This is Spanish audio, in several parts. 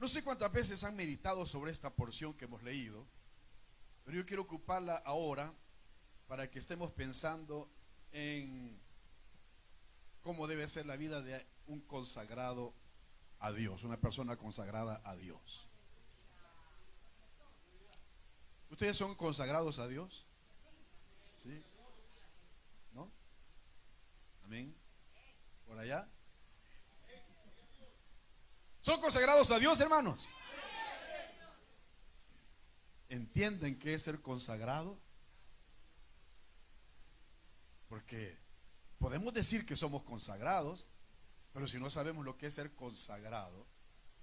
No sé cuántas veces han meditado sobre esta porción que hemos leído, pero yo quiero ocuparla ahora para que estemos pensando en cómo debe ser la vida de un consagrado a Dios, una persona consagrada a Dios. ¿Ustedes son consagrados a Dios? ¿Sí? ¿No? Amén. ¿Por allá? ¿Son consagrados a Dios, hermanos? ¿Entienden qué es ser consagrado? Porque podemos decir que somos consagrados, pero si no sabemos lo que es ser consagrado,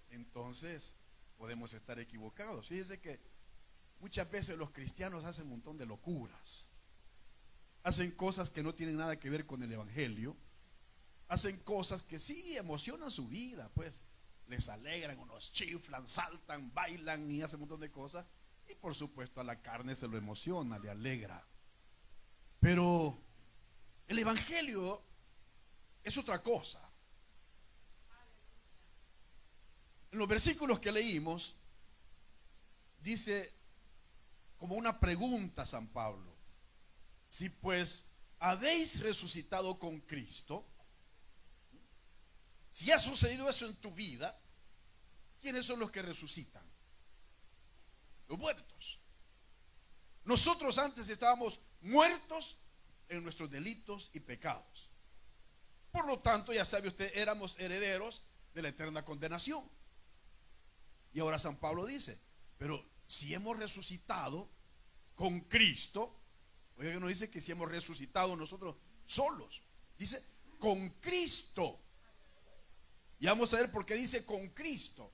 entonces podemos estar equivocados. Fíjense que muchas veces los cristianos hacen un montón de locuras, hacen cosas que no tienen nada que ver con el evangelio, hacen cosas que sí emocionan su vida, pues les alegran, unos chiflan, saltan, bailan y hacen un montón de cosas, y por supuesto a la carne se lo emociona, le alegra. Pero el evangelio es otra cosa. En los versículos que leímos dice como una pregunta San Pablo: si pues habéis resucitado con Cristo, si ha sucedido eso en tu vida, ¿quiénes son los que resucitan? Los muertos. Nosotros antes estábamos muertos en nuestros delitos y pecados. Por lo tanto, ya sabe usted, éramos herederos de la eterna condenación. Y ahora San Pablo dice: pero si hemos resucitado con Cristo, oiga que no dice que si hemos resucitado nosotros solos, dice con Cristo. Y vamos a ver por qué dice con Cristo.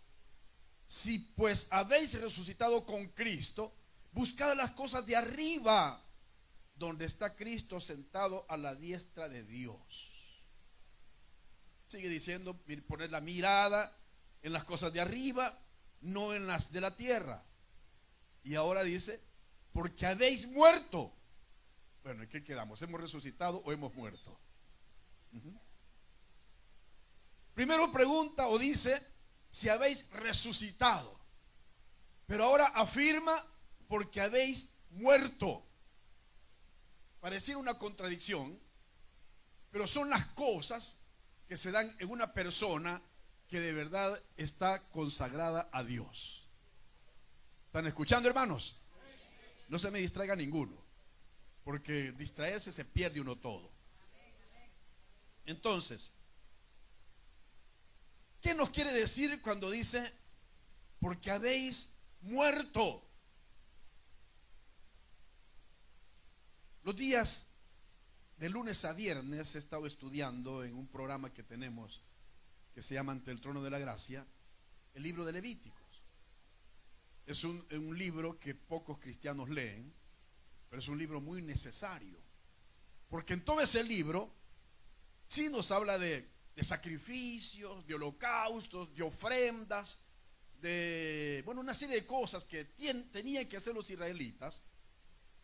Si pues habéis resucitado con Cristo, buscad las cosas de arriba, donde está Cristo sentado a la diestra de Dios. Sigue diciendo, poner la mirada en las cosas de arriba, no en las de la tierra. Y ahora dice, porque habéis muerto. Bueno, ¿en qué quedamos? ¿Hemos resucitado o hemos muerto? Primero pregunta o dice si habéis resucitado, pero ahora afirma porque habéis muerto. Pareciera una contradicción, pero son las cosas que se dan en una persona que de verdad está consagrada a Dios. ¿Están escuchando, hermanos? No se me distraiga ninguno, porque distraerse se pierde uno todo. Entonces, ¿qué nos quiere decir cuando dice porque habéis muerto? Los días de lunes a viernes he estado estudiando en un programa que tenemos que se llama Ante el Trono de la Gracia, el libro de Levíticos. Es un libro que pocos cristianos leen, pero es un libro muy necesario, porque en todo ese libro sí nos habla de sacrificios, de holocaustos, de ofrendas, de, bueno, una serie de cosas que tenían que hacer los israelitas,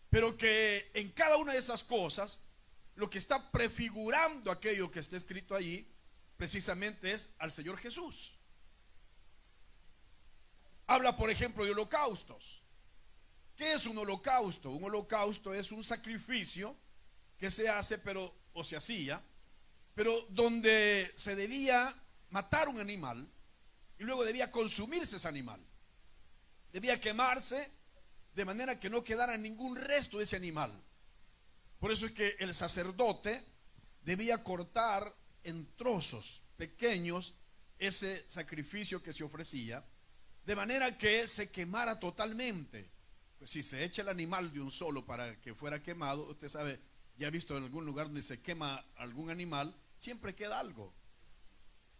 pero que en cada una de esas cosas lo que está prefigurando aquello que está escrito allí precisamente es al Señor Jesús. Habla, por ejemplo, de holocaustos. ¿Qué es un holocausto? Un holocausto es un sacrificio que se hace, o se hacía, pero donde se debía matar un animal y luego debía consumirse ese animal. Debía quemarse de manera que no quedara ningún resto de ese animal. Por eso es que el sacerdote debía cortar en trozos pequeños ese sacrificio que se ofrecía, de manera que se quemara totalmente. Pues si se echa el animal de un solo para que fuera quemado, usted sabe, ya ha visto en algún lugar donde se quema algún animal, siempre queda algo.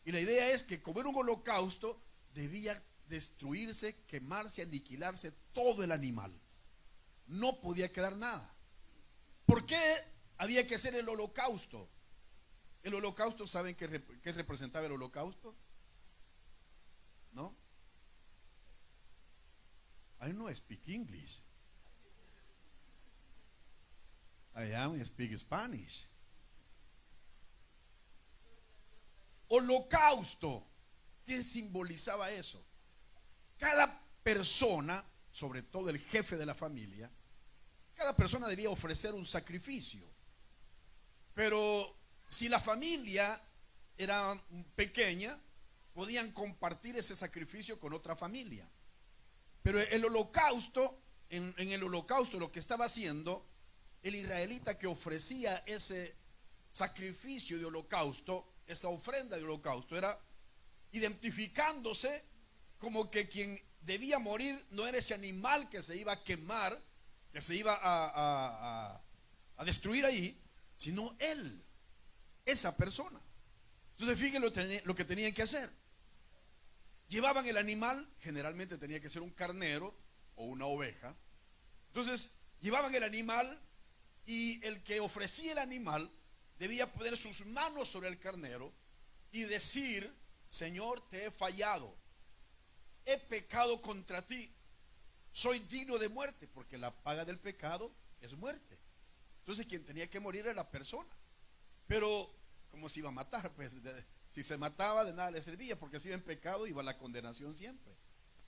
Y la idea es que como era un holocausto, debía destruirse, quemarse, aniquilarse todo el animal. No podía quedar nada. ¿Por qué había que hacer el holocausto? El holocausto, ¿saben qué representaba el holocausto? ¿No? I don't speak English. I speak Spanish. Holocausto. ¿Qué simbolizaba eso? cada persona, sobre todo el jefe de la familia, cada persona debía ofrecer un sacrificio. Pero si la familia era pequeña, podían compartir ese sacrificio con otra familia. Pero el holocausto, en el holocausto lo que estaba haciendo el israelita que ofrecía ese sacrificio de holocausto, esa ofrenda de holocausto, era identificándose como que quien debía morir no era ese animal que se iba a quemar, que se iba a destruir ahí, sino él, esa persona. Entonces fíjense lo que tenían que hacer. Llevaban el animal, generalmente tenía que ser un carnero o una oveja. Entonces llevaban el animal y el que ofrecía el animal debía poner sus manos sobre el carnero y decir: Señor, te he fallado, he pecado contra ti, soy digno de muerte, porque la paga del pecado es muerte. Entonces quien tenía que morir era la persona. Pero ¿cómo se iba a matar? Pues si se mataba, de nada le servía, porque si iba en pecado iba a la condenación siempre.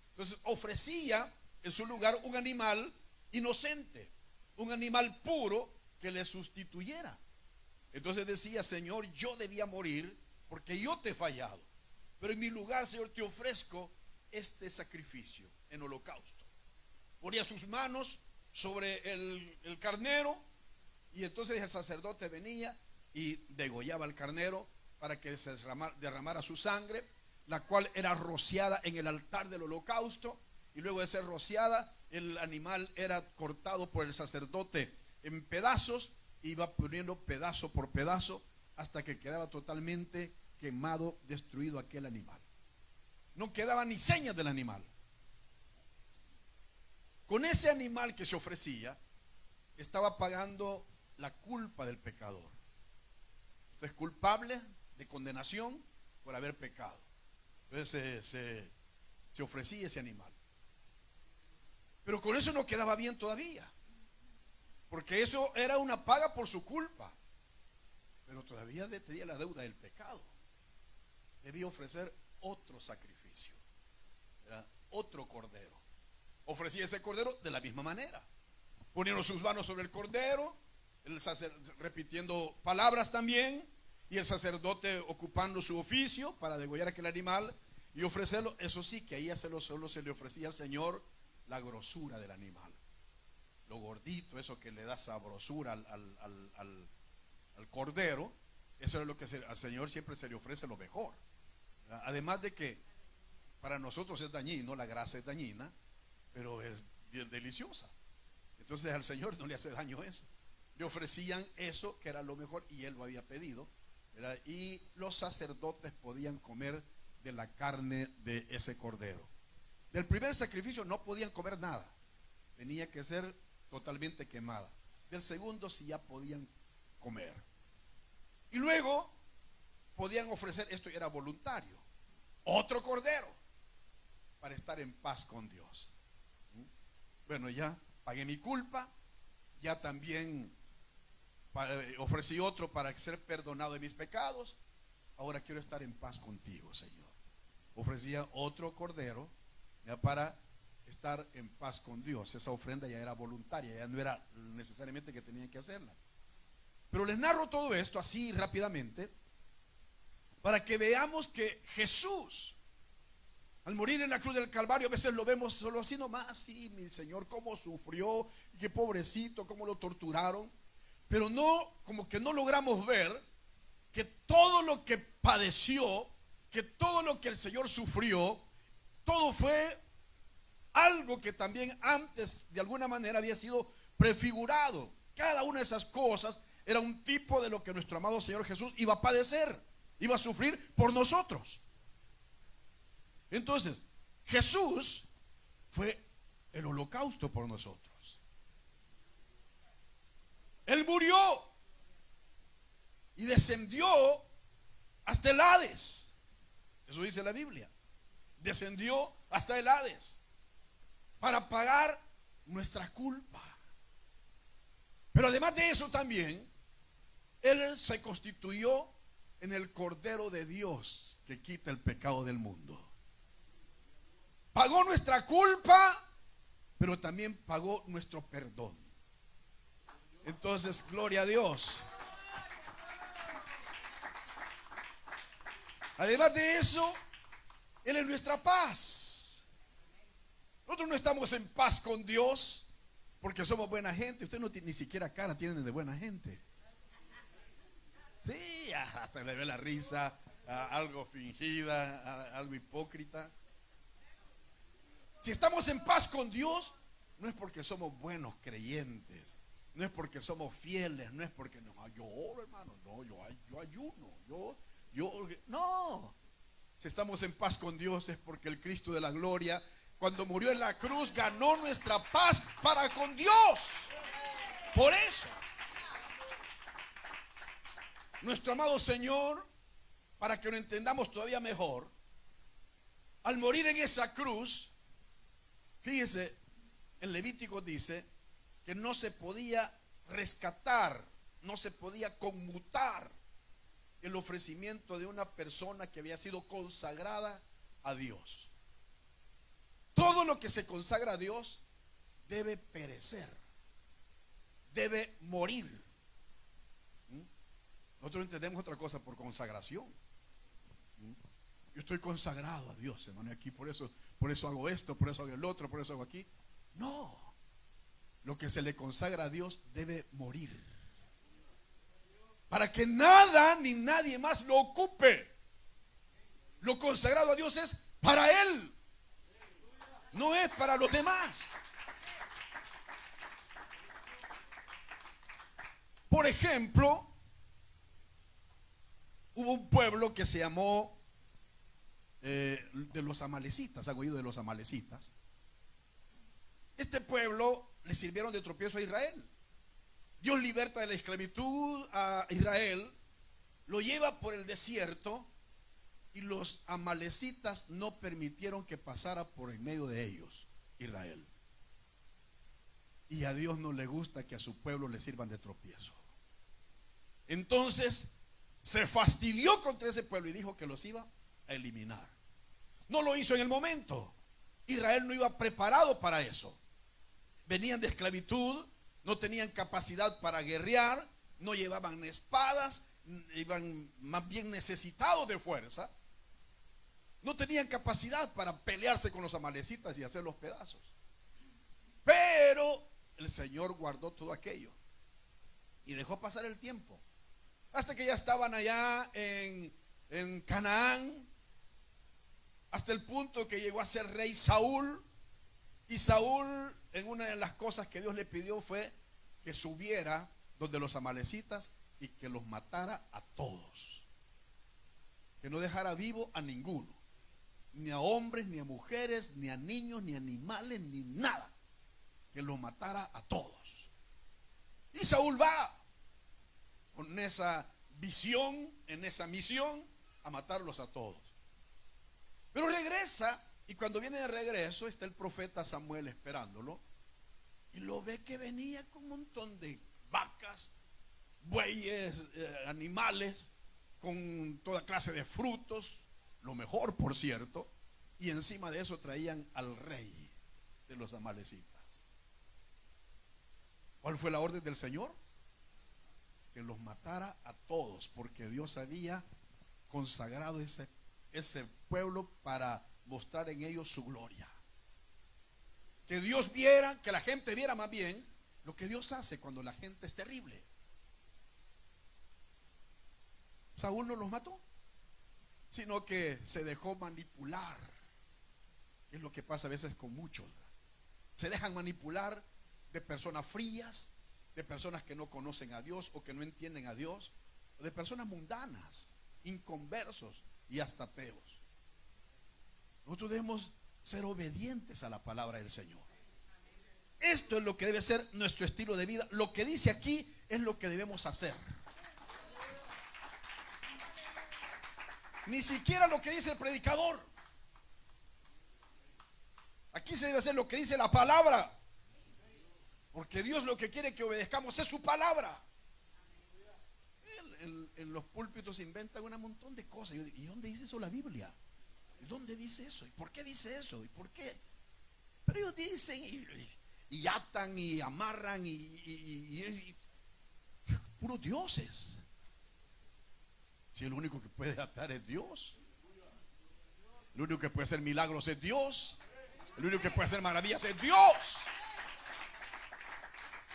Entonces ofrecía en su lugar un animal inocente, un animal puro que le sustituyera. Entonces decía: Señor, yo debía morir porque yo te he fallado, pero en mi lugar, Señor, te ofrezco este sacrificio en holocausto. Ponía sus manos sobre el carnero, y entonces el sacerdote venía y degollaba al carnero para que se derramara su sangre, la cual era rociada en el altar del holocausto, y luego de ser rociada, el animal era cortado por el sacerdote en pedazos, iba poniendo pedazo por pedazo hasta que quedaba totalmente quemado, destruido aquel animal. No quedaba ni señas del animal. Con ese animal que se ofrecía, estaba pagando la culpa del pecador. Entonces, culpable de condenación por haber pecado. Entonces se ofrecía ese animal. Pero con eso no quedaba bien todavía, porque eso era una paga por su culpa. Pero todavía tenía la deuda del pecado. Debía ofrecer otro sacrificio, era otro cordero. Ofrecía ese cordero de la misma manera, poniendo sus manos sobre el cordero, el sacerdote repitiendo palabras también, y el sacerdote ocupando su oficio para degollar aquel animal y ofrecerlo. Eso sí, que ahí solo se le ofrecía al Señor la grosura del animal, lo gordito, eso que le da sabrosura al cordero. Eso es lo que al Señor siempre se le ofrece, lo mejor. Además de que para nosotros es dañino, la grasa es dañina, pero es bien deliciosa. Entonces al Señor no le hace daño eso. Le ofrecían eso que era lo mejor, y Él lo había pedido, ¿verdad? Y los sacerdotes podían comer de la carne de ese cordero. Del primer sacrificio no podían comer nada, tenía que ser totalmente quemada. Del segundo sí ya podían comer. Y luego podían ofrecer, esto era voluntario, otro cordero para estar en paz con Dios. Bueno, ya pagué mi culpa, ya también ofrecí otro para ser perdonado de mis pecados. Ahora quiero estar en paz contigo, Señor. Ofrecía otro cordero ya para estar en paz con Dios. Esa ofrenda ya era voluntaria, ya no era necesariamente que tenían que hacerla. Pero les narro todo esto así rápidamente para que veamos que Jesús, al morir en la cruz del Calvario, a veces lo vemos solo así nomás: sí, mi Señor, cómo sufrió, qué pobrecito, cómo lo torturaron. Pero no, como que no logramos ver que todo lo que padeció, que todo lo que el Señor sufrió, todo fue algo que también antes de alguna manera había sido prefigurado. Cada una de esas cosas era un tipo de lo que nuestro amado Señor Jesús iba a padecer, iba a sufrir por nosotros. Entonces, Jesús fue el holocausto por nosotros. Él murió y descendió hasta el Hades. Eso dice la Biblia. Descendió hasta el Hades para pagar nuestra culpa. Pero además de eso también, Él se constituyó en el Cordero de Dios que quita el pecado del mundo. pagó nuestra culpa, pero también pagó nuestro perdón. Entonces, gloria a Dios. Además de eso, Él es nuestra paz. Nosotros no estamos en paz con Dios porque somos buena gente. Usted no tiene ni siquiera cara tienen de buena gente. Sí, hasta le ve la risa, algo fingida, algo hipócrita. Si estamos en paz con Dios, no es porque somos buenos creyentes, no es porque somos fieles, no es porque no, yo oro, hermano, no, yo ayuno, no. Si estamos en paz con Dios es porque el Cristo de la gloria, cuando murió en la cruz, ganó nuestra paz para con Dios. Por eso, nuestro amado Señor, para que lo entendamos todavía mejor, al morir en esa cruz, fíjese, en Levítico dice que no se podía rescatar, no se podía conmutar el ofrecimiento de una persona que había sido consagrada a Dios. Todo lo que se consagra a Dios debe perecer, debe morir. Nosotros entendemos otra cosa por consagración. Yo estoy consagrado a Dios, hermano, aquí por eso hago esto, por eso hago el otro, por eso hago aquí. No, lo que se le consagra a Dios debe morir, para que nada ni nadie más lo ocupe. Lo consagrado a Dios es para Él, no es para los demás. Por ejemplo, hubo un pueblo que se llamó de los amalecitas. ¿Han oído de los amalecitas? Este pueblo le sirvieron de tropiezo a Israel. Dios liberta de la esclavitud a Israel, lo lleva por el desierto y los amalecitas no permitieron que pasara por en medio de ellos Israel. Y a Dios no le gusta que a su pueblo le sirvan de tropiezo. Entonces se fastidió contra ese pueblo y dijo que los iba a eliminar. No lo hizo en el momento. Israel no iba preparado para eso. Venían de esclavitud, no tenían capacidad para guerrear, no llevaban espadas, iban más bien necesitados de fuerza. No tenían capacidad para pelearse con los amalecitas y hacer los pedazos. Pero el Señor guardó todo aquello y dejó pasar el tiempo hasta que ya estaban allá en Canaán, hasta el punto que llegó a ser rey Saúl. Y Saúl, en una de las cosas que Dios le pidió fue que subiera donde los amalecitas y que los matara a todos, que no dejara vivo a ninguno, ni a hombres, ni a mujeres, ni a niños, ni a animales, ni nada, que los matara a todos. Y Saúl va con esa visión, en esa misión, a matarlos a todos. Pero regresa, y cuando viene de regreso está el profeta Samuel esperándolo, y lo ve que venía con un montón de vacas, bueyes, animales, con toda clase de frutos, lo mejor por cierto, y encima de eso traían al rey de los amalecitas. ¿Cuál fue la orden del Señor? Que los matara a todos, porque Dios había consagrado ese pueblo para mostrar en ellos su gloria. Que Dios viera, que la gente viera más bien lo que Dios hace cuando la gente es terrible. Saúl no los mató, sino que se dejó manipular. Es lo que pasa a veces con muchos. Se dejan manipular de personas frías, de personas que no conocen a Dios o que no entienden a Dios, o de personas mundanas, inconversos y hasta ateos. Nosotros debemos ser obedientes a la palabra del Señor. Esto es lo que debe ser nuestro estilo de vida. Lo que dice aquí es lo que debemos hacer. Ni siquiera lo que dice el predicador. Aquí se debe hacer lo que dice la palabra, porque Dios lo que quiere que obedezcamos es su palabra. En los púlpitos se inventan un montón de cosas. ¿Y dónde dice eso la Biblia? ¿Y dónde dice eso? ¿Y por qué dice eso? ¿Y por qué? Pero ellos dicen y atan y amarran y puros dioses. Si el único que puede atar es Dios, el único que puede hacer milagros es Dios, el único que puede hacer maravillas es Dios.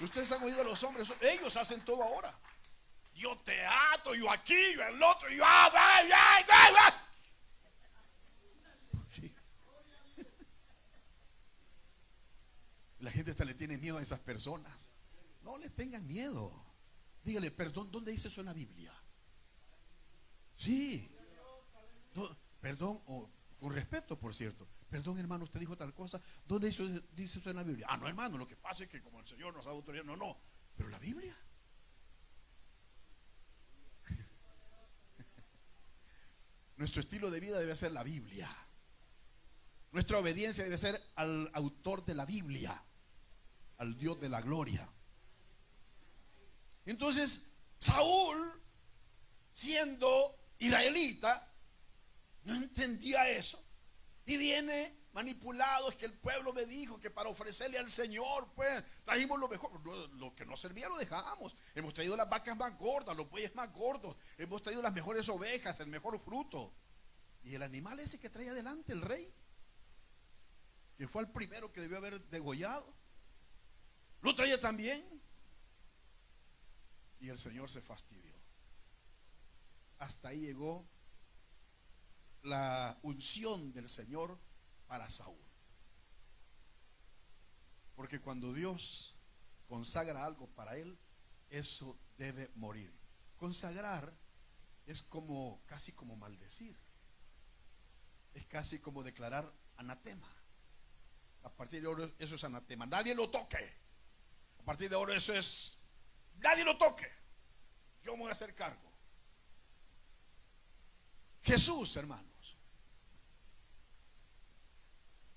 Ustedes han oído a los hombres, ellos hacen todo ahora. Yo te ato, yo aquí, yo el otro, yo La gente hasta le tiene miedo a esas personas. No les tengan miedo. Dígale, perdón, ¿dónde dice eso en la Biblia? Sí. No, perdón, con respeto, por cierto. Perdón, hermano, usted dijo tal cosa. ¿Dónde dice eso en la Biblia? Ah, no, hermano, lo que pasa es que como el Señor nos ha dado autoridad. No. Pero la Biblia. Nuestro estilo de vida debe ser la Biblia. Nuestra obediencia debe ser al autor de la Biblia, al Dios de la gloria. Entonces, Saúl, siendo israelita, no entendía eso. Y viene manipulado. Es que el pueblo me dijo que para ofrecerle al Señor, pues trajimos lo mejor. Lo que no servía lo dejamos. Hemos traído las vacas más gordas, los bueyes más gordos. Hemos traído las mejores ovejas, el mejor fruto. Y el animal ese que traía adelante el rey, que fue el primero que debió haber degollado, lo traía también. Y el Señor se fastidió. Hasta ahí llegó la unción del Señor para Saúl. Porque cuando Dios consagra algo para él, eso debe morir. Consagrar es como casi como maldecir. Es casi como declarar anatema. A partir de ahora eso es anatema. Nadie lo toque. A partir de ahora eso es, nadie lo toque. Yo me voy a hacer cargo. Jesús, hermanos,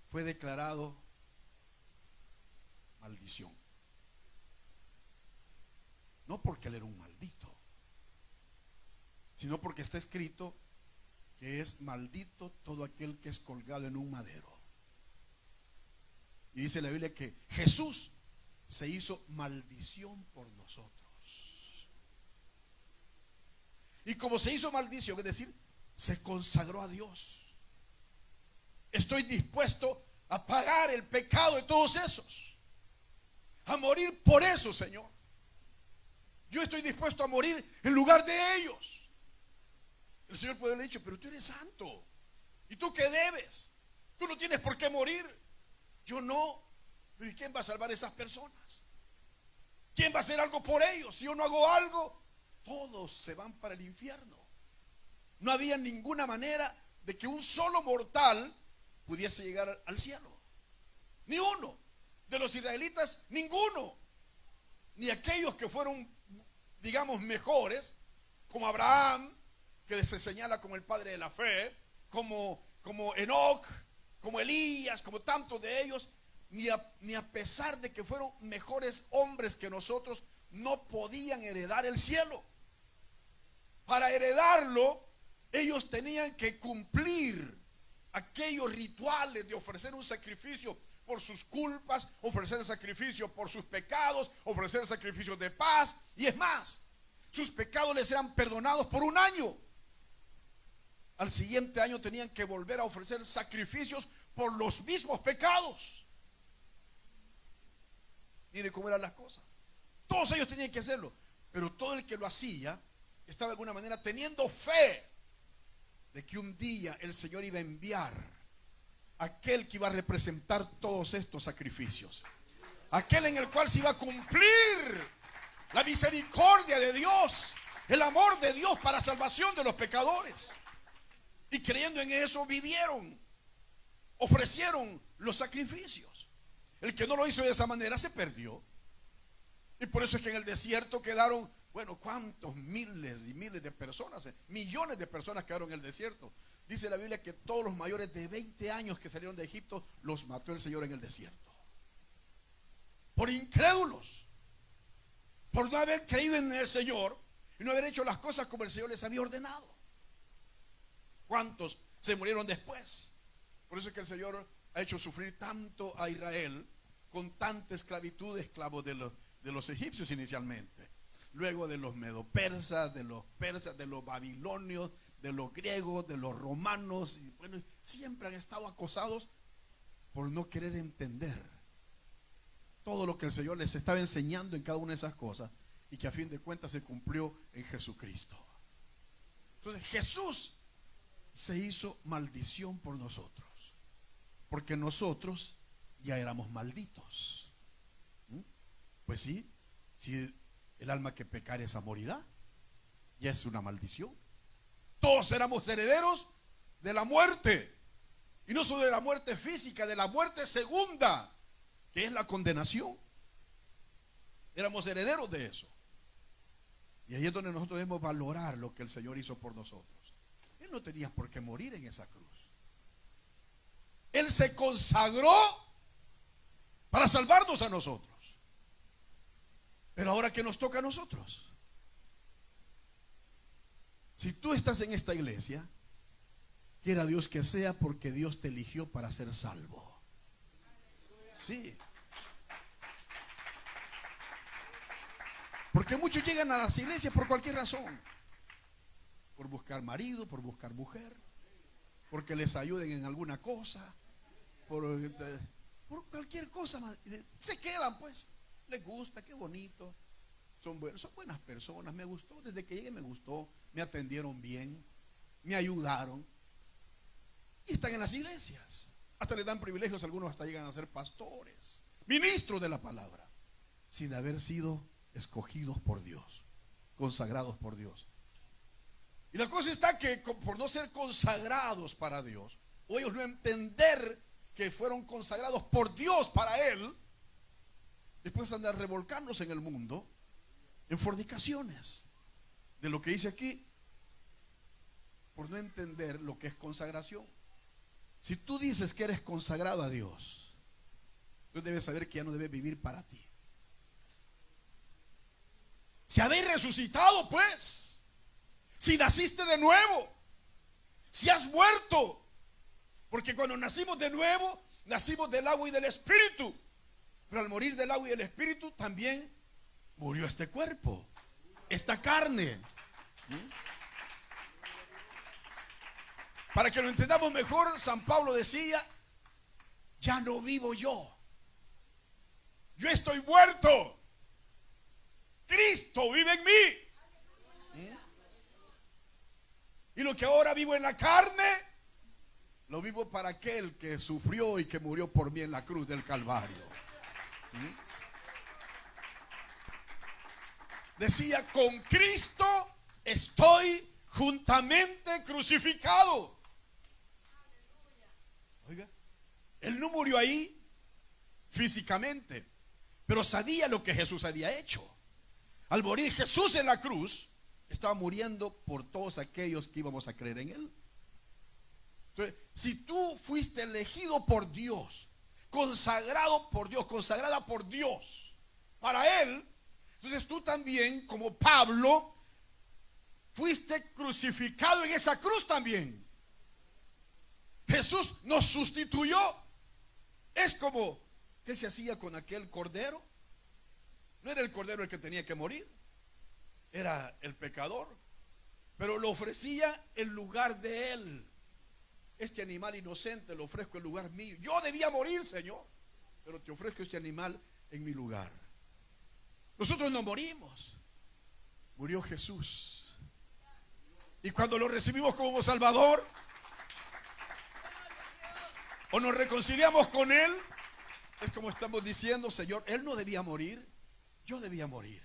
fue declarado maldición. No porque él era un maldito, sino porque está escrito que es maldito todo aquel que es colgado en un madero. Y dice la Biblia que Jesús se hizo maldición por nosotros. Y como se hizo maldición, es decir, se consagró a Dios. Estoy dispuesto a pagar el pecado de todos esos, a morir por eso, Señor. Yo estoy dispuesto a morir en lugar de ellos. El Señor puede haberle dicho, pero tú eres santo. ¿Y tú qué debes? Tú no tienes por qué morir. Yo no. Pero ¿y quién va a salvar a esas personas? ¿Quién va a hacer algo por ellos? Si yo no hago algo, todos se van para el infierno. No había ninguna manera de que un solo mortal pudiese llegar al cielo. Ni uno. De los israelitas, ninguno. Ni aquellos que fueron, digamos, mejores, como Abraham, que se señala como el padre de la fe, como Enoc, como Elías, como tantos de ellos, ni a pesar de que fueron mejores hombres que nosotros, no podían heredar el cielo. Para heredarlo, ellos tenían que cumplir aquellos rituales de ofrecer un sacrificio por sus culpas, ofrecer sacrificio por sus pecados, ofrecer sacrificios de paz. Y es más, sus pecados les eran perdonados por un año. Al siguiente año tenían que volver a ofrecer sacrificios por los mismos pecados. Mire cómo eran las cosas. Todos ellos tenían que hacerlo, pero todo el que lo hacía estaba de alguna manera teniendo fe de que un día el Señor iba a enviar aquel que iba a representar todos estos sacrificios, aquel en el cual se iba a cumplir la misericordia de Dios, el amor de Dios para salvación de los pecadores. Y creyendo en eso vivieron, ofrecieron los sacrificios. El que no lo hizo de esa manera se perdió. Y por eso es que en el desierto quedaron, bueno, cuántos miles y miles de personas, millones de personas quedaron en el desierto. Dice la Biblia que todos los mayores de 20 años que salieron de Egipto los mató el Señor en el desierto. Por incrédulos, por no haber creído en el Señor y no haber hecho las cosas como el Señor les había ordenado. ¿Cuántos se murieron después. Por eso es que el Señor ha hecho sufrir tanto a Israel con tanta esclavitud, esclavos de los egipcios inicialmente, luego de los medo-persas, de los babilonios, de los griegos, de los romanos, y bueno, siempre han estado acosados por no querer entender todo lo que el Señor les estaba enseñando en cada una de esas cosas, y que a fin de cuentas se cumplió en Jesucristo. Entonces Jesús se hizo maldición por nosotros, porque nosotros ya éramos malditos. Pues sí, si el alma que pecare esa morirá, ya es una maldición. Todos éramos herederos de la muerte, y no solo de la muerte física, de la muerte segunda, que es la condenación. Éramos herederos de eso. Y ahí es donde nosotros debemos valorar lo que el Señor hizo por nosotros. Él no tenía por qué morir en esa cruz. Él se consagró para salvarnos a nosotros. Pero ahora, ¿qué nos toca a nosotros? Si tú estás en esta iglesia, quiera Dios que sea porque Dios te eligió para ser salvo. Sí. Porque muchos llegan a las iglesias por cualquier razón. Por buscar marido, por buscar mujer, porque les ayuden en alguna cosa, por cualquier cosa. Se quedan pues, les gusta, qué bonito, son buenas personas, me gustó, desde que llegué me gustó, me atendieron bien, me ayudaron, y están en las iglesias. Hasta les dan privilegios, algunos hasta llegan a ser pastores, ministros de la palabra, sin haber sido escogidos por Dios, consagrados por Dios. Y la cosa está que por no ser consagrados para Dios, o ellos no entender que fueron consagrados por Dios para Él, después andar revolcándose en el mundo en fornicaciones, de lo que dice aquí, por no entender lo que es consagración. Si tú dices que eres consagrado a Dios, tú debes saber que ya no debes vivir para ti. Si habéis resucitado, pues, si naciste de nuevo, si has muerto, porque cuando nacimos de nuevo, nacimos del agua y del espíritu, pero al morir del agua y del espíritu también murió este cuerpo, esta carne. Para que lo entendamos mejor, San Pablo decía: ya no vivo yo, yo estoy muerto, Cristo vive en mí. Y lo que ahora vivo en la carne, lo vivo para aquel que sufrió y que murió por mí en la cruz del Calvario. Decía: con Cristo estoy juntamente crucificado. Oiga, él no murió ahí físicamente, pero sabía lo que Jesús había hecho. Al morir Jesús en la cruz, estaba muriendo por todos aquellos que íbamos a creer en Él. Entonces, si tú fuiste elegido por Dios, consagrado por Dios, consagrada por Dios para Él, entonces tú también, como Pablo, fuiste crucificado en esa cruz también. Jesús nos sustituyó. Es como, ¿qué se hacía con aquel cordero? No era el cordero el que tenía que morir, era el pecador, pero lo ofrecía en lugar de él. Este animal inocente lo ofrezco en lugar mío. Yo debía morir, Señor, pero te ofrezco este animal en mi lugar. Nosotros no morimos, murió Jesús. Y cuando lo recibimos como Salvador, o nos reconciliamos con Él, es como estamos diciendo: Señor, Él no debía morir, yo debía morir.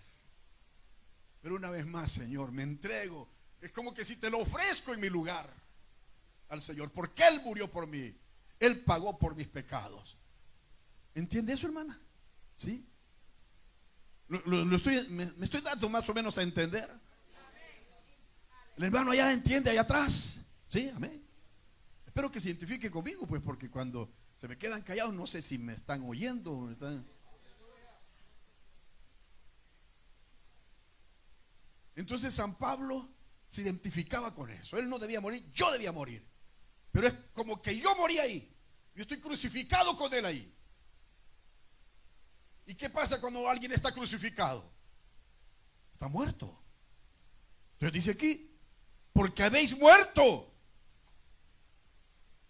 Pero una vez más, Señor, me entrego. Es como que si te lo ofrezco en mi lugar al Señor, porque Él murió por mí, Él pagó por mis pecados. ¿Entiende eso, hermana? ¿Sí? Me estoy dando más o menos a entender. El hermano allá entiende, allá atrás. Sí, amén. Espero que se identifique conmigo, pues, porque cuando se me quedan callados, no sé si me están oyendo o me están... Entonces San Pablo se identificaba con eso. Él no debía morir, yo debía morir. Pero es como que yo morí ahí. Yo estoy crucificado con él ahí. ¿Y qué pasa cuando alguien está crucificado? Está muerto. Entonces dice aquí, porque habéis muerto.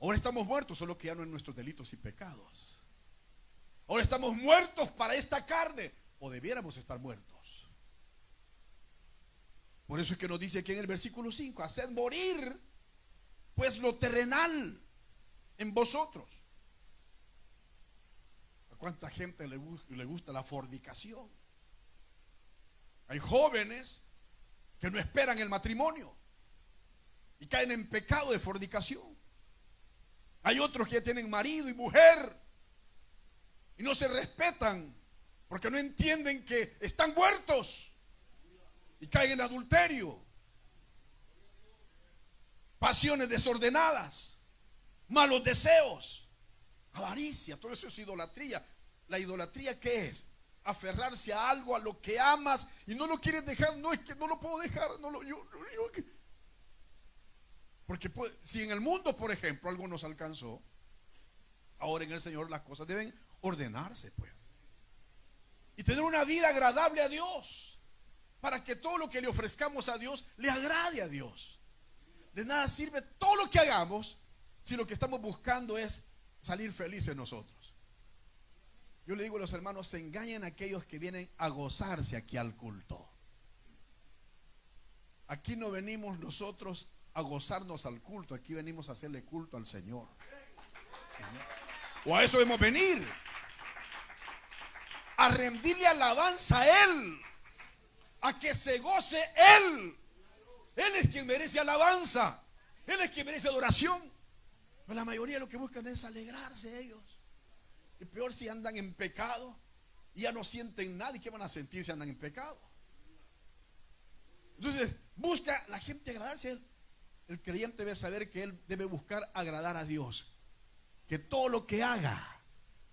Ahora estamos muertos, solo que ya no en nuestros delitos y pecados. Ahora estamos muertos para esta carne, o debiéramos estar muertos. Por eso es que nos dice aquí en el versículo 5, haced morir pues lo terrenal en vosotros. ¿A cuánta gente le gusta la fornicación? Hay jóvenes que no esperan el matrimonio y caen en pecado de fornicación. Hay otros que ya tienen marido y mujer y no se respetan porque no entienden que están muertos y caen en adulterio, pasiones desordenadas, malos deseos, avaricia. Todo eso es idolatría. ¿La idolatría qué es? Aferrarse a algo, a lo que amas y no lo quieres dejar. No, es que no lo puedo dejar. Porque si en el mundo, por ejemplo, algo nos alcanzó, ahora en el Señor las cosas deben ordenarse, pues, y tener una vida agradable a Dios, para que todo lo que le ofrezcamos a Dios le agrade a Dios. De nada sirve todo lo que hagamos si lo que estamos buscando es salir felices nosotros. Yo le digo a los hermanos, se engañan aquellos que vienen a gozarse aquí al culto. Aquí no venimos nosotros a gozarnos al culto, aquí venimos a hacerle culto al Señor. O a eso debemos venir, a rendirle alabanza a Él, a que se goce Él. Él es quien merece alabanza, Él es quien merece adoración. Pero la mayoría lo que buscan es alegrarse ellos. Y peor si andan en pecado y ya no sienten nada. ¿Y qué van a sentir si andan en pecado? Entonces busca la gente agradarse. El creyente debe saber que él debe buscar agradar a Dios, que todo lo que haga,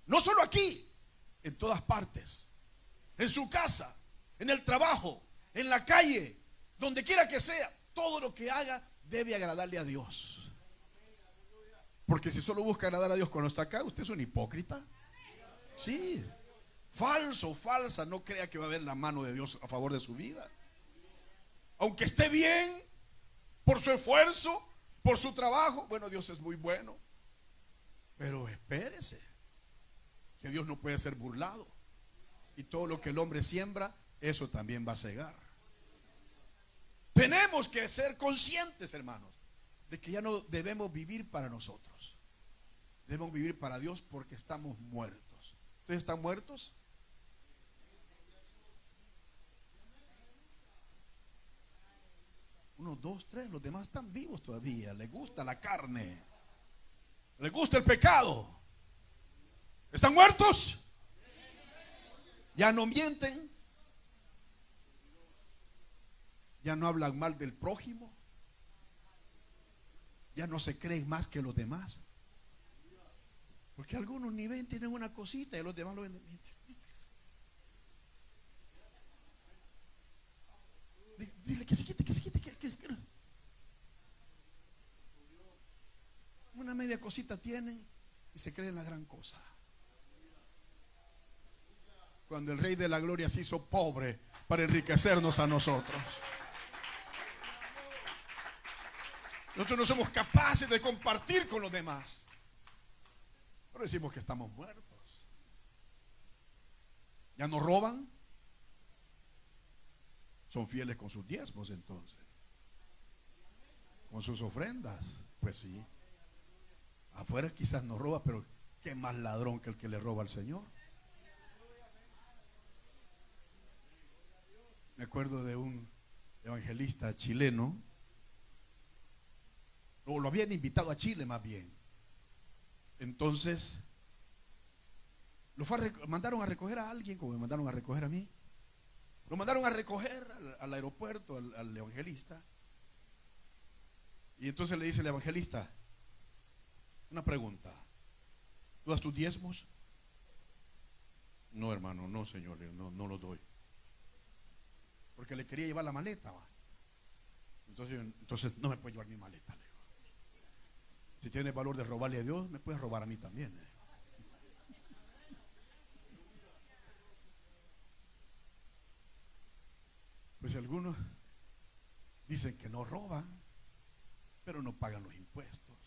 no solo aquí, en todas partes, en su casa, en el trabajo, en la calle, donde quiera que sea, todo lo que haga debe agradarle a Dios. Porque si solo busca agradar a Dios cuando está acá, usted es un hipócrita. Sí, falso, falsa. No crea que va a haber la mano de Dios a favor de su vida. Aunque esté bien, por su esfuerzo, por su trabajo, bueno, Dios es muy bueno. Pero espérese, que Dios no puede ser burlado. Y todo lo que el hombre siembra, eso también va a cegar. Tenemos que ser conscientes, hermanos, de que ya no debemos vivir para nosotros. Debemos vivir para Dios porque estamos muertos. ¿Ustedes están muertos? Uno, dos, tres. Los demás están vivos todavía. Les gusta la carne, les gusta el pecado. ¿Están muertos? Ya no mienten, ya no hablan mal del prójimo, ya no se creen más que los demás. Porque algunos ni ven, tienen una cosita y los demás lo ven. Dile que se quite, que se quite. Una media cosita tienen y se creen la gran cosa. Cuando el Rey de la Gloria se hizo pobre para enriquecernos a nosotros. Nosotros no somos capaces de compartir con los demás. Pero decimos que estamos muertos. ¿Ya no roban? Son fieles con sus diezmos entonces. Con sus ofrendas. Pues sí. Afuera quizás no roba, pero qué más ladrón que el que le roba al Señor. Me acuerdo de un evangelista chileno. O lo habían invitado a Chile más bien. Entonces mandaron a recoger a alguien, como me mandaron a recoger a mí. Lo mandaron a recoger al aeropuerto, al evangelista. Y entonces le dice el evangelista: una pregunta, ¿tú das tus diezmos? No, hermano, no, señor, no lo doy. Porque le quería llevar la maleta, ¿va? Entonces no me puede llevar mi maleta, le digo. Si tienes valor de robarle a Dios, me puedes robar a mí también. Pues algunos dicen que no roban, pero no pagan los impuestos.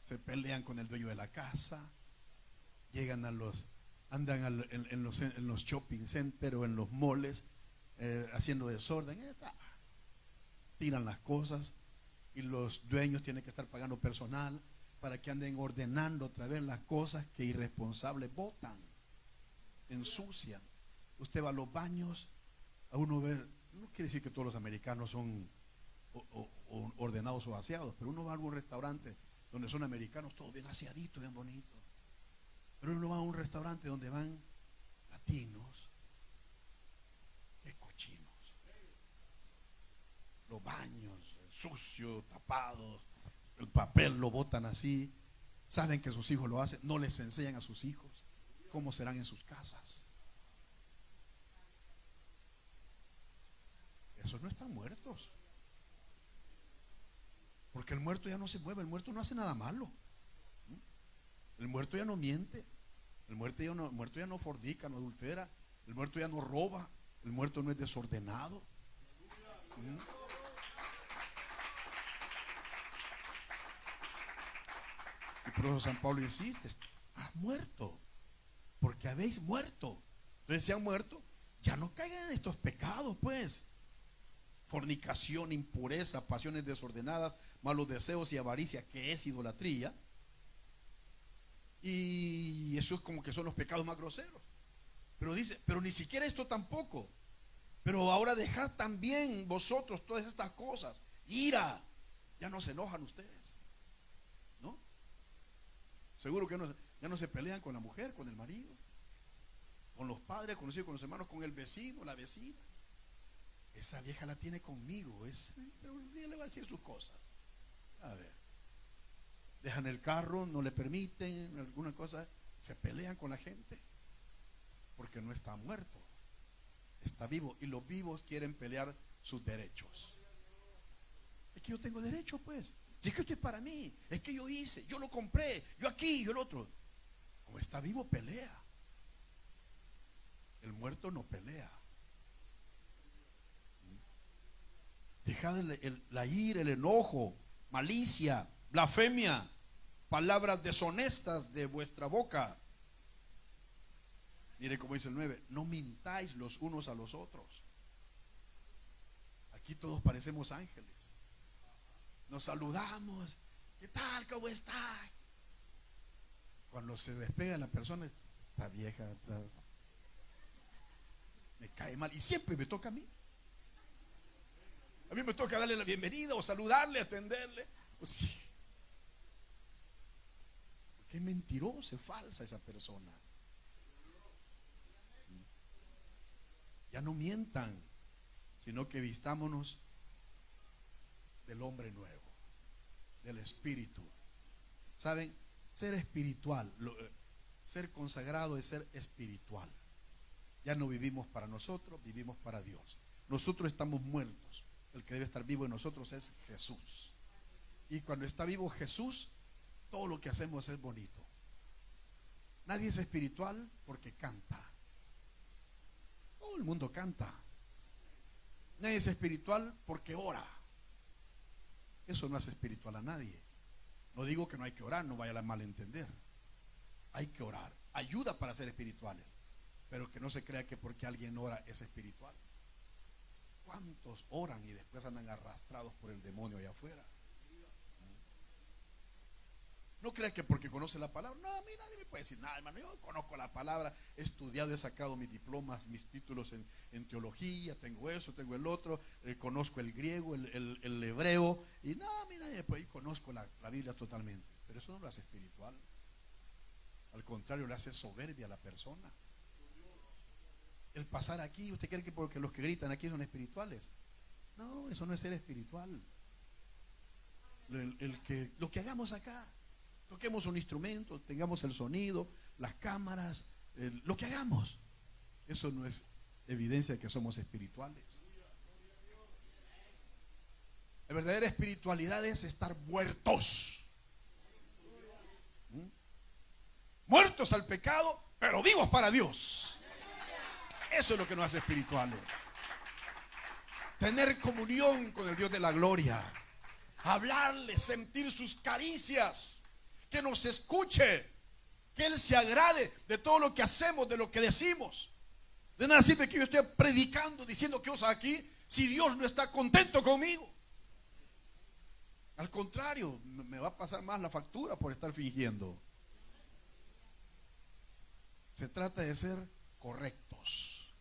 Se pelean con el dueño de la casa, llegan andan en los shopping centers o en los malls haciendo desorden, tiran las cosas y los dueños tienen que estar pagando personal para que anden ordenando otra vez las cosas que irresponsables botan, ensucian. Usted va a los baños, a uno ver, no quiere decir que todos los americanos son ordenados o aseados, pero uno va a algún restaurante donde son americanos, todo bien aseadito, bien bonito. Pero uno va a un restaurante donde van latinos, que cochinos. Los baños sucios, tapados, el papel lo botan así. Saben que sus hijos lo hacen, no les enseñan a sus hijos cómo serán en sus casas. Esos no están muertos, porque el muerto ya no se mueve, el muerto no hace nada malo. El muerto ya no miente, el muerto ya no fornica, no adultera, el muerto ya no roba, el muerto no es desordenado. Y por eso San Pablo insiste: has muerto, porque habéis muerto. Entonces, si han muerto, ya no caigan en estos pecados, pues: fornicación, impureza, pasiones desordenadas, malos deseos y avaricia, que es idolatría. Y eso es como que son los pecados más groseros. Pero dice, pero ni siquiera esto tampoco. Pero ahora dejad también vosotros todas estas cosas: ira. Ya no se enojan ustedes, ¿no? Seguro que ya no se pelean con la mujer, con el marido, con los padres, con los hijos, con los hermanos, con el vecino, la vecina. Esa vieja la tiene conmigo, pero ella le va a decir sus cosas. A ver, dejan el carro, no le permiten alguna cosa, se pelean con la gente, porque no está muerto, está vivo. Y los vivos quieren pelear sus derechos. Es que yo tengo derecho, pues. Si es que esto es para mí, es que yo hice, yo lo compré, yo aquí, yo el otro. Como está vivo, pelea. El muerto no pelea. Dejad la ira, el enojo, malicia, blasfemia, palabras deshonestas de vuestra boca. Mire cómo dice el 9: no mintáis los unos a los otros. Aquí todos parecemos ángeles. Nos saludamos: ¿qué tal? ¿Cómo está? Cuando se despega la persona, esta vieja me cae mal. Y siempre me toca a mí. A mí me toca darle la bienvenida o saludarle, atenderle. Pues sí. Qué mentirosa, es falsa esa persona. Ya no mientan, sino que vistámonos del hombre nuevo, del espíritu. ¿Saben? Ser espiritual, ser consagrado es ser espiritual. Ya no vivimos para nosotros, vivimos para Dios. Nosotros estamos muertos. El que debe estar vivo en nosotros es Jesús. Y cuando está vivo Jesús, todo lo que hacemos es bonito. Nadie es espiritual porque canta. Todo el mundo canta. Nadie es espiritual porque ora. Eso no hace espiritual a nadie. No digo que no hay que orar, no vaya a malentender. Hay que orar. Ayuda para ser espirituales. Pero que no se crea que porque alguien ora es espiritual. ¿Cuántos oran y después andan arrastrados por el demonio allá afuera? No creas que porque conoce la palabra. No, a mí nadie me puede decir nada, hermano. Yo conozco la palabra, he estudiado, he sacado mis diplomas, mis títulos en teología, tengo eso, tengo el otro, conozco el griego, el hebreo. Y no, a mí nadie me puede decir, conozco la Biblia totalmente. Pero eso no lo hace espiritual. Al contrario, le hace soberbia a la persona. El pasar aquí, ¿usted cree que porque los que gritan aquí son espirituales? No, eso no es ser espiritual. Lo que hagamos acá, toquemos un instrumento, tengamos el sonido, las cámaras, lo que hagamos, eso no es evidencia de que somos espirituales. La verdadera espiritualidad es estar muertos. Muertos al pecado, pero vivos para Dios. Eso es lo que nos hace espirituales. Tener comunión con el Dios de la gloria. Hablarle, sentir sus caricias. Que nos escuche. Que Él se agrade de todo lo que hacemos, de lo que decimos. De nada sirve que yo esté predicando, diciendo cosas aquí, si Dios no está contento conmigo. Al contrario, me va a pasar más la factura por estar fingiendo. Se trata de ser correctos.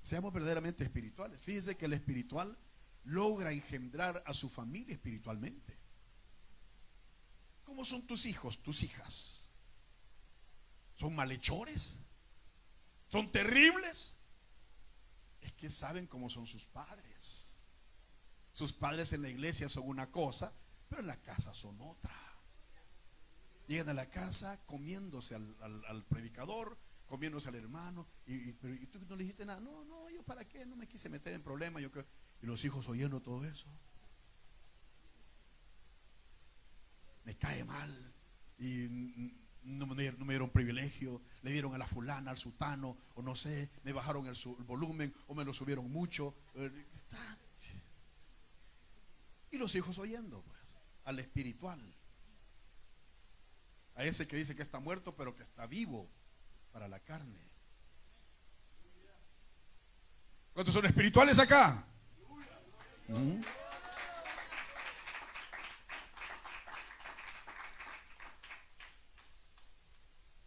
Seamos verdaderamente espirituales. Fíjese que el espiritual logra engendrar a su familia espiritualmente. ¿Cómo son tus hijos, tus hijas? ¿Son malhechores? ¿Son terribles? Es que saben cómo son sus padres. Sus padres en la iglesia son una cosa, pero en la casa son otra. Llegan a la casa comiéndose al predicador, comiéndose al hermano, y tú no le dijiste nada. No, yo para qué, no me quise meter en problemas. Y los hijos oyendo todo eso. Me cae mal. Y no me dieron privilegio. Le dieron a la fulana, al sutano, o no sé, me bajaron el volumen, o me lo subieron mucho. Y los hijos oyendo, pues, al espiritual. A ese que dice que está muerto, pero que está vivo para la carne. ¿Cuántos son espirituales acá?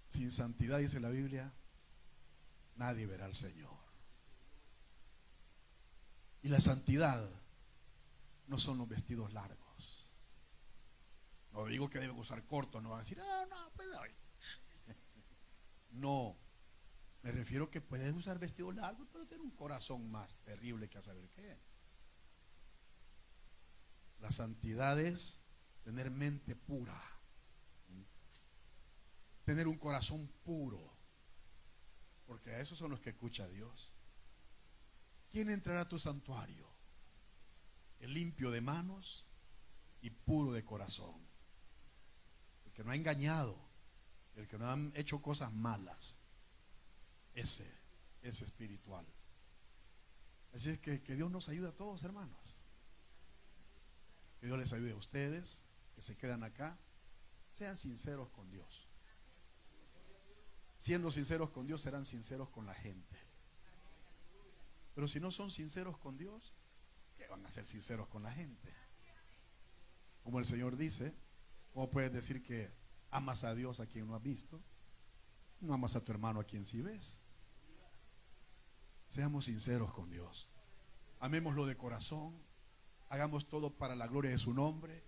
Sin santidad, dice la Biblia, nadie verá al Señor. Y la santidad no son los vestidos largos. No digo que deben usar corto, no van a decir, pues no, me refiero que puedes usar vestidos largos, pero tener un corazón más terrible que a saber qué. La santidad es tener mente pura, tener un corazón puro, porque a esos son los que escucha Dios. ¿Quién entrará a tu santuario? El limpio de manos y puro de corazón, el que no ha engañado, el que no ha hecho cosas malas. Ese es espiritual. Así es que Dios nos ayude a todos, hermanos. Que Dios les ayude a ustedes que se quedan acá. Sean sinceros con Dios. Siendo sinceros con Dios, serán sinceros con la gente. Pero si no son sinceros con Dios, ¿qué van a ser sinceros con la gente? Como el Señor dice, ¿cómo puedes decir que amas a Dios a quien no has visto? No amas a tu hermano a quien sí ves. Seamos sinceros con Dios. Amémoslo de corazón. Hagamos todo para la gloria de su nombre.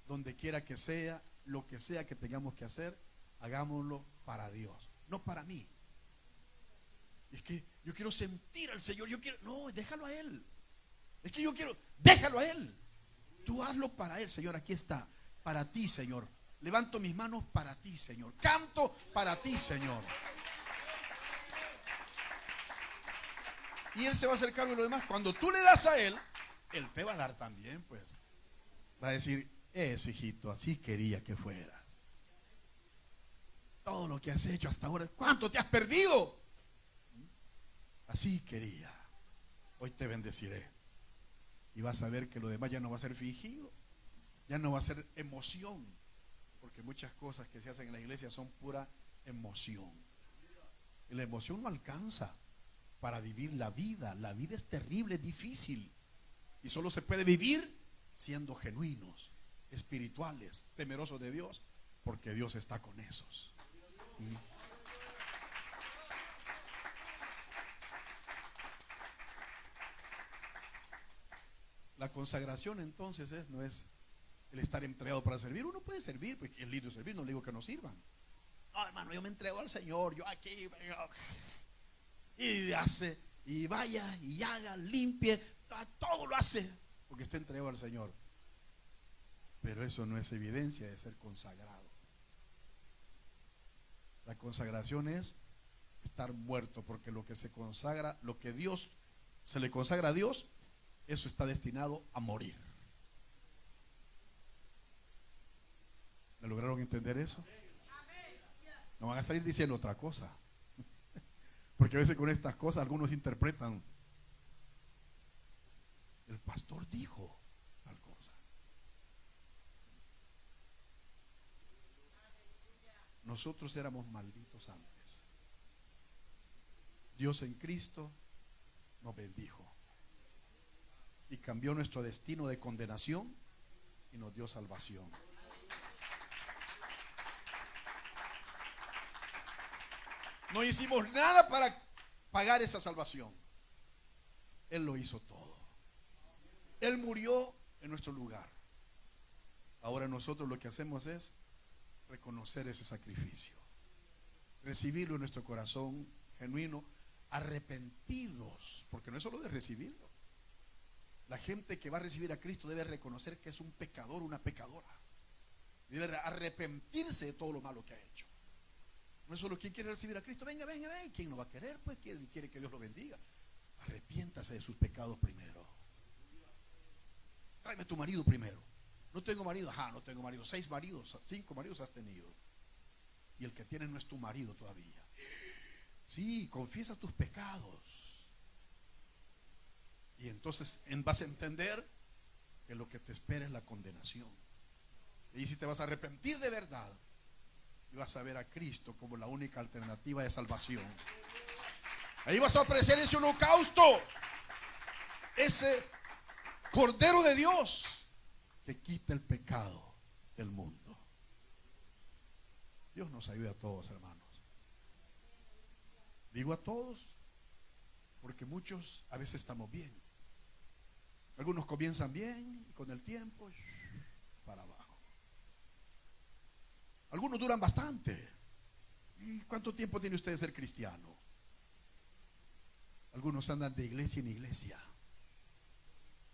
Donde quiera que sea, lo que sea que tengamos que hacer, hagámoslo para Dios, no para mí. Es que yo quiero sentir al Señor. No, déjalo a Él. Es que déjalo a Él. Tú hazlo para Él, Señor. Aquí está, para ti, Señor. Levanto mis manos para ti, Señor. Canto para ti, Señor. Y Él se va a hacer cargo de lo demás. Cuando tú le das a Él, Él te va a dar también, pues. Va a decir, eso, hijito, así quería que fueras. Todo lo que has hecho hasta ahora, ¿cuánto te has perdido? Así quería. Hoy te bendeciré. Y vas a ver que lo demás ya no va a ser fingido. Ya no va a ser emoción. Porque muchas cosas que se hacen en la iglesia son pura emoción. Y la emoción no alcanza para vivir la vida. La vida es terrible, es difícil. Y solo se puede vivir siendo genuinos, espirituales, temerosos de Dios, porque Dios está con esos. La consagración entonces no es el estar entregado para servir. Uno puede servir, pues es lindo servir, no le digo que no sirvan. No, hermano, yo me entrego al Señor, yo aquí, y hace, y vaya, y haga, limpie, todo lo hace, porque está entregado al Señor. Pero eso no es evidencia de ser consagrado. La consagración es estar muerto, porque lo que se consagra, lo que Dios se le consagra a Dios, eso está destinado a morir. ¿Me lograron entender eso? No van a salir diciendo otra cosa. Porque a veces con estas cosas algunos interpretan: el pastor dijo tal cosa. Nosotros éramos malditos antes. Dios en Cristo nos bendijo y cambió nuestro destino de condenación y nos dio salvación. No hicimos nada para pagar esa salvación. Él lo hizo todo. Él murió en nuestro lugar. Ahora nosotros lo que hacemos es reconocer ese sacrificio, recibirlo en nuestro corazón genuino, arrepentidos, porque no es solo de recibirlo. La gente que va a recibir a Cristo debe reconocer que es un pecador, una pecadora. Debe arrepentirse de todo lo malo que ha hecho. No es solo quien quiere recibir a Cristo, venga, venga, venga. ¿Quién lo va a querer? Pues quiere que Dios lo bendiga. Arrepiéntase de sus pecados primero. Tráeme tu marido primero. No tengo marido. Ajá, no tengo marido. 6 maridos, 5 maridos has tenido. Y el que tienes no es tu marido todavía. Sí, confiesa tus pecados. Y entonces vas a entender que lo que te espera es la condenación. Y si te vas a arrepentir de verdad, y vas a ver a Cristo como la única alternativa de salvación, ahí vas a ofrecer ese holocausto, ese Cordero de Dios que quita el pecado del mundo. Dios nos ayude a todos, hermanos. Digo a todos porque muchos a veces estamos bien. Algunos comienzan bien y con el tiempo para abajo. Algunos duran bastante. ¿Y cuánto tiempo tiene usted de ser cristiano? Algunos andan de iglesia en iglesia.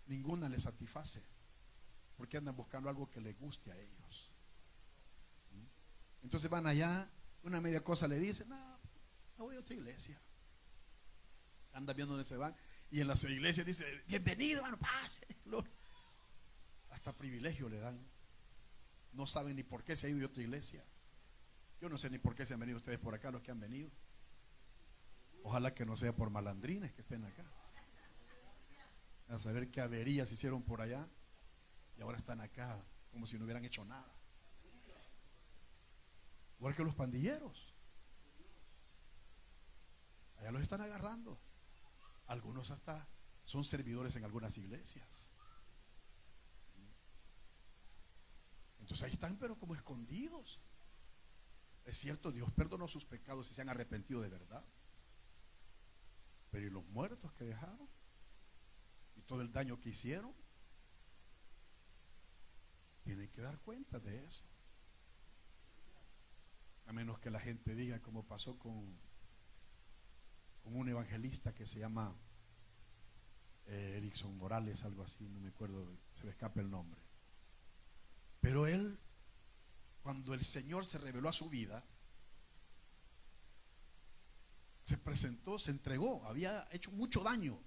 Ninguna les satisface, porque andan buscando algo que les guste a ellos. Entonces van allá, una media cosa le dicen: no voy a otra iglesia. Andan viendo dónde se van. Y en las iglesias dice: bienvenido, hermano, pase. Hasta privilegio le dan. No saben ni por qué se ha ido de otra iglesia. Yo no sé ni por qué se han venido ustedes por acá, los que han venido. Ojalá que no sea por malandrines que estén acá. A saber qué averías hicieron por allá y ahora están acá como si no hubieran hecho nada. Igual que los pandilleros. Allá los están agarrando. Algunos hasta son servidores en algunas iglesias. Entonces ahí están, pero como escondidos. Es cierto, Dios perdonó sus pecados y se han arrepentido de verdad. Pero ¿y los muertos que dejaron? ¿Y todo el daño que hicieron? Tienen que dar cuenta de eso. A menos que la gente diga, como pasó con un evangelista que se llama Erickson Morales, algo así, no me acuerdo, se me escapa el nombre. Pero él, cuando el Señor se reveló a su vida, se presentó, se entregó, había hecho mucho daño.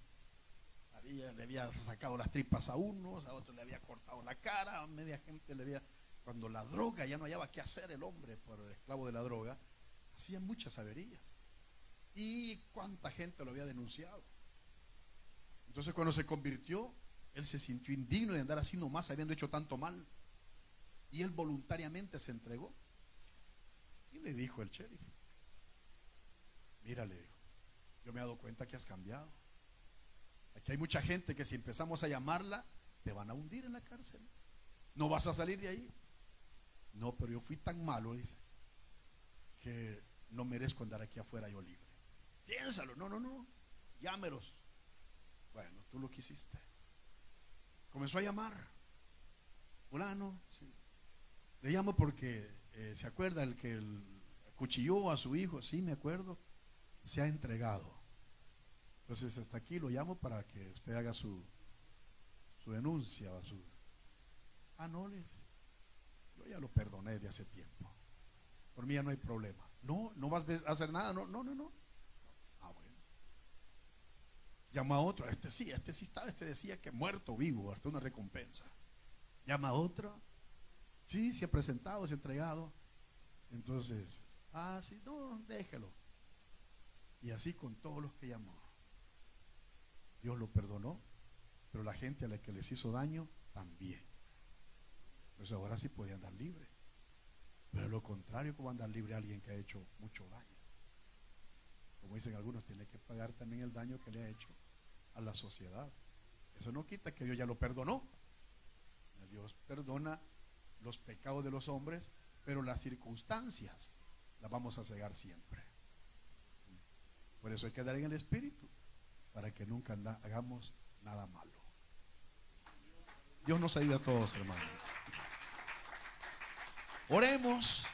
Le había sacado las tripas a unos, a otros le había cortado la cara, a media gente le había... Cuando la droga ya no hallaba qué hacer el hombre por el esclavo de la droga, hacía muchas averías. Y cuánta gente lo había denunciado. Entonces cuando se convirtió, él se sintió indigno de andar así nomás, habiendo hecho tanto mal. Y él voluntariamente se entregó. Y le dijo el sheriff: mira, le dijo, yo me he dado cuenta que has cambiado. Aquí hay mucha gente que si empezamos a llamarla, te van a hundir en la cárcel. No vas a salir de ahí. No, pero yo fui tan malo, dice, que no merezco andar aquí afuera yo libre. Piénsalo, no, llámelos. Bueno, tú lo quisiste. Comenzó a llamar. Fulano, sí. Le llamo porque se acuerda el que cuchilló a su hijo. Sí, me acuerdo. Se ha entregado. Entonces hasta aquí lo llamo para que usted haga su denuncia. No, le dice, yo ya lo perdoné de hace tiempo. Por mí ya no hay problema. No vas a hacer nada. No. Ah, bueno. Llama a otro, este sí estaba, este decía que muerto o vivo, hasta una recompensa. Llama a otro, sí, se ha presentado, se ha entregado. Entonces, sí, no, déjelo. Y así con todos los que llamó. Dios lo perdonó, pero la gente a la que les hizo daño también. Pues ahora sí podía andar libre. Pero lo contrario, como andar libre a alguien que ha hecho mucho daño. Como dicen algunos, tiene que pagar también el daño que le ha hecho a la sociedad. Eso no quita que Dios ya lo perdonó. Dios perdona los pecados de los hombres, pero las circunstancias las vamos a cegar siempre. Por eso hay que andar en el Espíritu, para que nunca hagamos nada malo. Dios nos ayude a todos, hermanos. Oremos.